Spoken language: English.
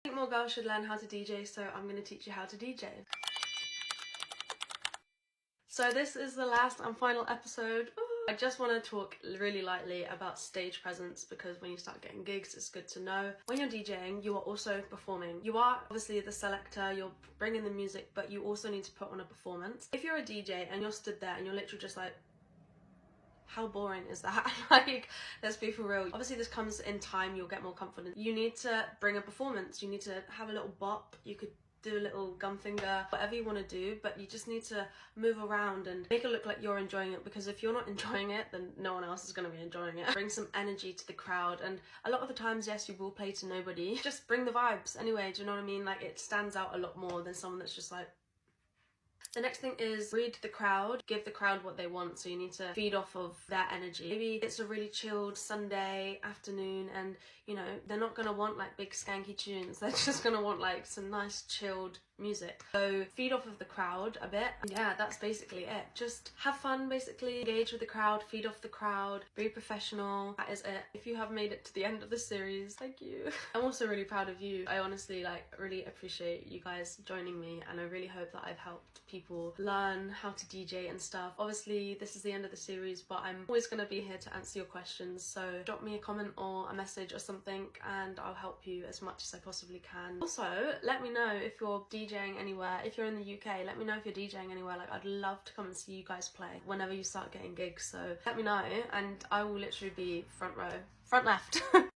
I think more girls should learn how to DJ, so I'm going to teach you how to DJ. So this is the last and final episode. I just want to talk really lightly about stage presence, because when you start getting gigs, it's good to know. When you're DJing, you are also performing. You are obviously the selector, you're bringing the music, but you also need to put on a performance. If you're a DJ and you're stood there and you're literally just like, how boring is that? Like, let's be for real. Obviously this comes in time, you'll get more confident. You need to bring a performance, you need to have a little bop, you could do a little gum finger, whatever you want to do, but you just need to move around and make it look like you're enjoying it, because if you're not enjoying it, then no one else is going to be enjoying it. Bring some energy to the crowd, and a lot of the times, yes, you will play to nobody. Just bring the vibes anyway, do you know what I mean? Like, it stands out a lot more than someone that's just like... The next thing is read the crowd, give the crowd what they want, so you need to feed off of their energy. Maybe it's a really chilled Sunday afternoon and, you know, they're not going to want like big skanky tunes, they're just going to want like some nice chilled music. So feed off of the crowd a bit. Yeah, that's basically it. Just have fun, basically. Engage with the crowd, feed off the crowd, be professional. That is it. If you have made it to the end of the series, thank you. I'm also really proud of you. I honestly really appreciate you guys joining me, and I really hope that I've helped people learn how to DJ and stuff. Obviously this is the end of the series, but I'm always going to be here to answer your questions, so drop me a comment or a message or something and I'll help you as much as I possibly can. Also, let me know if you're DJing anywhere. If you're in the UK, let me know if you're DJing anywhere. Like, I'd love to come and see you guys play whenever you start getting gigs, so let me know and I will literally be front row, front left.